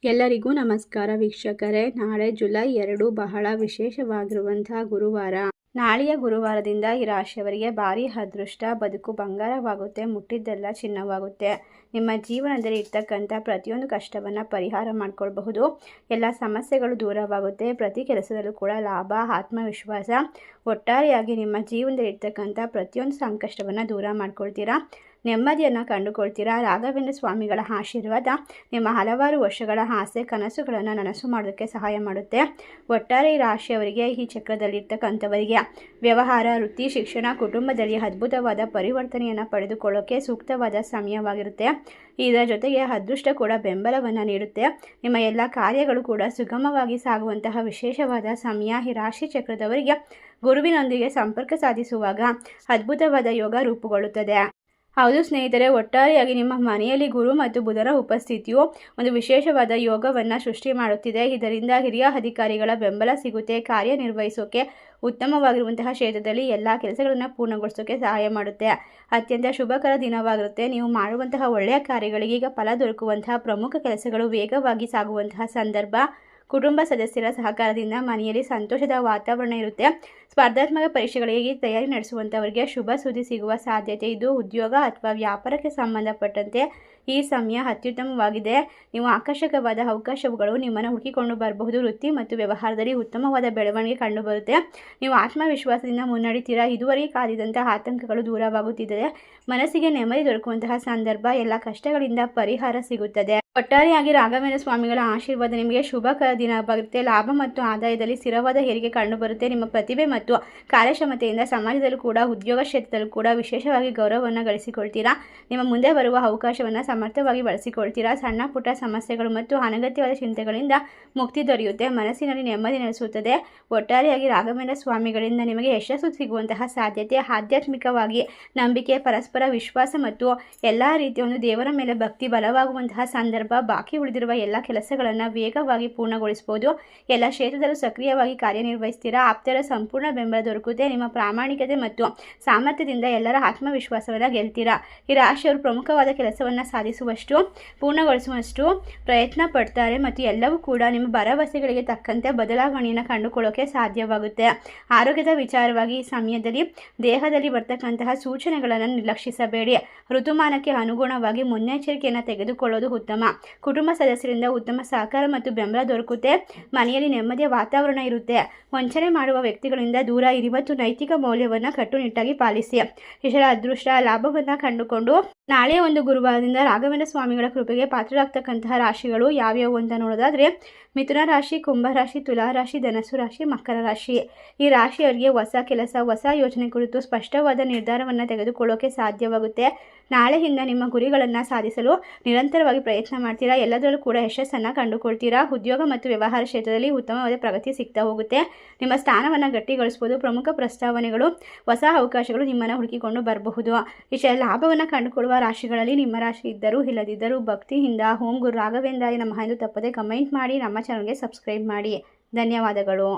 ಎಲ್ಲರಿಗೂ ನಮಸ್ಕಾರ ವೀಕ್ಷಕರೇ. ನಾಳೆ ಜುಲೈ 2 ಬಹಳ ವಿಶೇಷವಾಗಿರುವಂತಹ ಗುರುವಾರ. ನಾಳೆಯ ಗುರುವಾರದಿಂದ ಈ ರಾಶಿಯವರಿಗೆ ಭಾರಿ ಅದೃಷ್ಟ, ಬದುಕು ಬಂಗಾರವಾಗುತ್ತೆ, ಮುಟ್ಟಿದ್ದೆಲ್ಲ ಚಿನ್ನವಾಗುತ್ತೆ. ನಿಮ್ಮ ಜೀವನದಲ್ಲಿ ಇರ್ತಕ್ಕಂಥ ಪ್ರತಿಯೊಂದು ಕಷ್ಟವನ್ನು ಪರಿಹಾರ ಮಾಡ್ಕೊಳ್ಬಹುದು. ಎಲ್ಲ ಸಮಸ್ಯೆಗಳು ದೂರವಾಗುತ್ತೆ. ಪ್ರತಿ ಕೆಲಸದಲ್ಲೂ ಕೂಡ ಲಾಭ, ಆತ್ಮವಿಶ್ವಾಸ, ಒಟ್ಟಾರೆಯಾಗಿ ನಿಮ್ಮ ಜೀವನದಲ್ಲಿ ಇರ್ತಕ್ಕಂಥ ಪ್ರತಿಯೊಂದು ಸಂಕಷ್ಟವನ್ನು ದೂರ ಮಾಡ್ಕೊಳ್ತೀರಾ. ನೆಮ್ಮದಿಯನ್ನು ಕಂಡುಕೊಳ್ತೀರಾ. ರಾಘವೇಂದ್ರ ಸ್ವಾಮಿಗಳ ಆಶೀರ್ವಾದ ನಿಮ್ಮ ಹಲವಾರು ವರ್ಷಗಳ ಆಸೆ ಕನಸುಗಳನ್ನು ನನಸು ಮಾಡೋದಕ್ಕೆ ಸಹಾಯ ಮಾಡುತ್ತೆ. ಒಟ್ಟಾರೆ ಈ ರಾಶಿಯವರಿಗೆ, ಈ ಚಕ್ರದಲ್ಲಿರ್ತಕ್ಕಂಥವರಿಗೆ ವ್ಯವಹಾರ, ವೃತ್ತಿ, ಶಿಕ್ಷಣ, ಕುಟುಂಬದಲ್ಲಿ ಅದ್ಭುತವಾದ ಪರಿವರ್ತನೆಯನ್ನು ಪಡೆದುಕೊಳ್ಳೋಕೆ ಸೂಕ್ತವಾದ ಸಮಯವಾಗಿರುತ್ತೆ. ಇದರ ಜೊತೆಗೆ ಅದೃಷ್ಟ ಕೂಡ ಬೆಂಬಲವನ್ನು ನೀಡುತ್ತೆ. ನಿಮ್ಮ ಎಲ್ಲ ಕಾರ್ಯಗಳು ಕೂಡ ಸುಗಮವಾಗಿ ಸಾಗುವಂತಹ ವಿಶೇಷವಾದ ಸಮಯ. ಈ ರಾಶಿ ಚಕ್ರದವರಿಗೆ ಗುರುವಿನೊಂದಿಗೆ ಸಂಪರ್ಕ ಸಾಧಿಸುವಾಗ ಅದ್ಭುತವಾದ ಯೋಗ ರೂಪುಗೊಳ್ಳುತ್ತದೆ. ಹೌದು ಸ್ನೇಹಿತರೆ, ಒಟ್ಟಾರೆಯಾಗಿ ನಿಮ್ಮ ಮನೆಯಲ್ಲಿ ಗುರು ಮತ್ತು ಬುಧನ ಉಪಸ್ಥಿತಿಯು ಒಂದು ವಿಶೇಷವಾದ ಯೋಗವನ್ನು ಸೃಷ್ಟಿ ಮಾಡುತ್ತಿದೆ. ಇದರಿಂದ ಹಿರಿಯ ಅಧಿಕಾರಿಗಳ ಬೆಂಬಲ ಸಿಗುತ್ತೆ. ಕಾರ್ಯನಿರ್ವಹಿಸೋಕೆ ಉತ್ತಮವಾಗಿರುವಂತಹ ಕ್ಷೇತ್ರದಲ್ಲಿ ಎಲ್ಲ ಕೆಲಸಗಳನ್ನು ಪೂರ್ಣಗೊಳಿಸೋಕೆ ಸಹಾಯ ಮಾಡುತ್ತೆ. ಅತ್ಯಂತ ಶುಭಕರ ದಿನವಾಗಿರುತ್ತೆ. ನೀವು ಮಾಡುವಂತಹ ಒಳ್ಳೆಯ ಕಾರ್ಯಗಳಿಗೆ ಈಗ ಫಲ ದೊರಕುವಂತಹ ಪ್ರಮುಖ ಕೆಲಸಗಳು ವೇಗವಾಗಿ ಸಾಗುವಂತಹ ಸಂದರ್ಭ. ಕುಟುಂಬ ಸದಸ್ಯರ ಸಹಕಾರದಿಂದ ಮನೆಯಲ್ಲಿ ಸಂತೋಷದ ವಾತಾವರಣ ಇರುತ್ತೆ. ಸ್ಪರ್ಧಾತ್ಮಕ ಪರೀಕ್ಷೆಗಳಿಗೆ ತಯಾರಿ ನಡೆಸುವಂಥವರಿಗೆ ಶುಭ ಸುದ್ದಿ ಸಿಗುವ ಸಾಧ್ಯತೆ ಇದ್ದು, ಉದ್ಯೋಗ ಅಥವಾ ವ್ಯಾಪಾರಕ್ಕೆ ಸಂಬಂಧಪಟ್ಟಂತೆ ಈ ಸಮಯ ಅತ್ಯುತ್ತಮವಾಗಿದೆ. ನೀವು ಆಕರ್ಷಕವಾದ ಅವಕಾಶಗಳು ನಿಮ್ಮನ್ನು ಹುಡುಕಿಕೊಂಡು ಬರಬಹುದು. ವೃತ್ತಿ ಮತ್ತು ವ್ಯವಹಾರದಲ್ಲಿ ಉತ್ತಮವಾದ ಬೆಳವಣಿಗೆ ಕಂಡುಬರುತ್ತೆ. ನೀವು ಆತ್ಮವಿಶ್ವಾಸದಿಂದ ಮುನ್ನಡೆತೀರಾ. ಇದುವರೆಗೆ ಕಾದಿದಂತಹ ಆತಂಕಗಳು ದೂರವಾಗುತ್ತಿದ್ದರೆ ಮನಸ್ಸಿಗೆ ನೆಮ್ಮದಿ ದೊರಕುವಂತಹ ಸಂದರ್ಭ. ಎಲ್ಲ ಕಷ್ಟಗಳಿಂದ ಪರಿಹಾರ ಸಿಗುತ್ತದೆ. ಒಟ್ಟಾರೆಯಾಗಿ ರಾಘವೇಂದ್ರ ಸ್ವಾಮಿಗಳ ಆಶೀರ್ವಾದ ನಿಮಗೆ ಶುಭಕರ ದಿನವಾಗಿರುತ್ತೆ. ಲಾಭ ಮತ್ತು ಆದಾಯದಲ್ಲಿ ಸ್ಥಿರವಾದ ಏರಿಕೆ ಕಂಡುಬರುತ್ತೆ. ನಿಮ್ಮ ಪ್ರತಿಭೆ ಮತ್ತು ಕಾರ್ಯಕ್ಷಮತೆಯಿಂದ ಸಮಾಜದಲ್ಲೂ ಕೂಡ, ಉದ್ಯೋಗ ಕ್ಷೇತ್ರದಲ್ಲೂ ಕೂಡ ವಿಶೇಷವಾಗಿ ಗೌರವವನ್ನು ಗಳಿಸಿಕೊಳ್ತೀರಾ. ನಿಮ್ಮ ಮುಂದೆ ಬರುವ ಅವಕಾಶವನ್ನು ಸಮರ್ಥವಾಗಿ ಬಳಸಿಕೊಳ್ತೀರಾ. ಸಣ್ಣ ಪುಟ್ಟ ಸಮಸ್ಯೆಗಳು ಮತ್ತು ಅನಗತ್ಯವಾದ ಚಿಂತೆಗಳಿಂದ ಮುಕ್ತಿ ದೊರೆಯುತ್ತೆ. ಮನಸ್ಸಿನಲ್ಲಿ ನೆಮ್ಮದಿ ನೆಲೆಸುತ್ತದೆ. ಒಟ್ಟಾರೆಯಾಗಿ ರಾಘವೇಂದ್ರ ಸ್ವಾಮಿಗಳಿಂದ ನಿಮಗೆ ಯಶಸ್ಸು ಸಿಗುವಂತಹ ಸಾಧ್ಯತೆ. ಆಧ್ಯಾತ್ಮಿಕವಾಗಿ ನಂಬಿಕೆ, ಪರಸ್ಪರ ವಿಶ್ವಾಸ ಮತ್ತು ಎಲ್ಲ ರೀತಿಯ ಒಂದು ದೇವರ ಮೇಲೆ ಭಕ್ತಿ ಬಲವಾಗುವಂತಹ ಸಂದರ್ಭ. ಬಾಕಿ ಉಳಿದಿರುವ ಎಲ್ಲ ಕೆಲಸಗಳನ್ನು ವೇಗವಾಗಿ ಪೂರ್ಣಗೊಳಿಸಬಹುದು. ಎಲ್ಲ ಕ್ಷೇತ್ರದಲ್ಲೂ ಸಕ್ರಿಯವಾಗಿ ಕಾರ್ಯನಿರ್ವಹಿಸ್ತೀರಾ. ಆಪ್ತರ ಸಂಪೂರ್ಣ ಬೆಂಬಲ ದೊರಕುತ್ತೆ. ನಿಮ್ಮ ಪ್ರಾಮಾಣಿಕತೆ ಮತ್ತು ಸಾಮರ್ಥ್ಯದಿಂದ ಎಲ್ಲರ ಆತ್ಮವಿಶ್ವಾಸವನ್ನು ಗೆಲ್ತೀರಾ. ಈ ರಾಶಿಯವರು ಪ್ರಮುಖವಾದ ಕೆಲಸವನ್ನು ಸಾಧಿಸುವಷ್ಟು, ಪೂರ್ಣಗೊಳಿಸುವಷ್ಟು ಪ್ರಯತ್ನ ಪಡ್ತಾರೆ ಮತ್ತು ಎಲ್ಲವೂ ಕೂಡ ನಿಮ್ಮ ಭರವಸೆಗಳಿಗೆ ತಕ್ಕಂತೆ ಬದಲಾವಣೆಯನ್ನು ಕಂಡುಕೊಳ್ಳೋಕೆ ಸಾಧ್ಯವಾಗುತ್ತೆ. ಆರೋಗ್ಯದ ವಿಚಾರವಾಗಿ ಈ ಸಮಯದಲ್ಲಿ ದೇಹದಲ್ಲಿ ಬರ್ತಕ್ಕಂತಹ ಸೂಚನೆಗಳನ್ನು ನಿರ್ಲಕ್ಷಿಸಬೇಡಿ. ಋತುಮಾನಕ್ಕೆ ಅನುಗುಣವಾಗಿ ಮುನ್ನೆಚ್ಚರಿಕೆಯನ್ನು ತೆಗೆದುಕೊಳ್ಳೋದು ಉತ್ತಮ. ಕುಟುಂಬ ಸದಸ್ಯರಿಂದ ಉತ್ತಮ ಸಹಕಾರ ಮತ್ತು ಬೆಂಬಲ ದೊರಕುತ್ತೆ. ಮನೆಯಲ್ಲಿ ನೆಮ್ಮದಿಯ ವಾತಾವರಣ ಇರುತ್ತೆ. ವಂಚನೆ ಮಾಡುವ ವ್ಯಕ್ತಿಗಳಿಂದ ದೂರ ಇರಿ ಮತ್ತು ನೈತಿಕ ಮೌಲ್ಯವನ್ನು ಕಟ್ಟುನಿಟ್ಟಾಗಿ ಪಾಲಿಸಿ. ಇತರ ಅದೃಷ್ಟ ಲಾಭವನ್ನು ಕಂಡುಕೊಂಡು ನಾಳೆ ಒಂದು ಗುರುವಾರದಿಂದ ರಾಘವೇಂದ್ರ ಸ್ವಾಮಿಗಳ ಕೃಪೆಗೆ ಪಾತ್ರರಾಗ್ತಕ್ಕಂತಹ ರಾಶಿಗಳು ಯಾವ್ಯಾವು ಅಂತ ನೋಡೋದಾದರೆ, ಮಿಥುನ ರಾಶಿ, ಕುಂಭ ರಾಶಿ, ತುಲಾ ರಾಶಿ, ಧನಸ್ಸು ರಾಶಿ, ಮಕರ ರಾಶಿ. ಈ ರಾಶಿಯವರಿಗೆ ಹೊಸ ಕೆಲಸ, ಹೊಸ ಯೋಜನೆ ಕುರಿತು ಸ್ಪಷ್ಟವಾದ ನಿರ್ಧಾರವನ್ನು ತೆಗೆದುಕೊಳ್ಳೋಕೆ ಸಾಧ್ಯವಾಗುತ್ತೆ. ನಾಳೆಯಿಂದ ನಿಮ್ಮ ಗುರಿಗಳನ್ನು ಸಾಧಿಸಲು ನಿರಂತರವಾಗಿ ಪ್ರಯತ್ನ ಮಾಡ್ತೀರಾ. ಎಲ್ಲದರಲ್ಲೂ ಕೂಡ ಯಶಸ್ಸನ್ನು ಕಂಡುಕೊಳ್ತೀರಾ. ಉದ್ಯೋಗ ಮತ್ತು ವ್ಯವಹಾರ ಕ್ಷೇತ್ರದಲ್ಲಿ ಉತ್ತಮವಾದ ಪ್ರಗತಿ ಸಿಗ್ತಾ ಹೋಗುತ್ತೆ. ನಿಮ್ಮ ಸ್ಥಾನವನ್ನು ಗಟ್ಟಿಗೊಳಿಸಬಹುದು. ಪ್ರಮುಖ ಪ್ರಸ್ತಾವನೆಗಳು, ಹೊಸ ಅವಕಾಶಗಳು ನಿಮ್ಮನ್ನು ಹುಡುಕಿಕೊಂಡು ಬರಬಹುದು. ಇಷ್ಟ ಲಾಭವನ್ನು ಕಂಡುಕೊಳ್ಳುವ ರಾಶಿಗಳಲ್ಲಿ ನಿಮ್ಮ ರಾಶಿ ಇದ್ದರೂ ಇಲ್ಲದಿದ್ದರೂ ಭಕ್ತಿಯಿಂದ ಓಂ ಗುರು ರಾಘವೇಂದ್ರಾಯ ನಮಃ ಎಂದು ತಪ್ಪದೆ ಕಮೆಂಟ್ ಮಾಡಿ. ನಮ್ಮ ಚಾನಲ್ಗೆ ಸಬ್ಸ್ಕ್ರೈಬ್ ಮಾಡಿ. ಧನ್ಯವಾದಗಳು.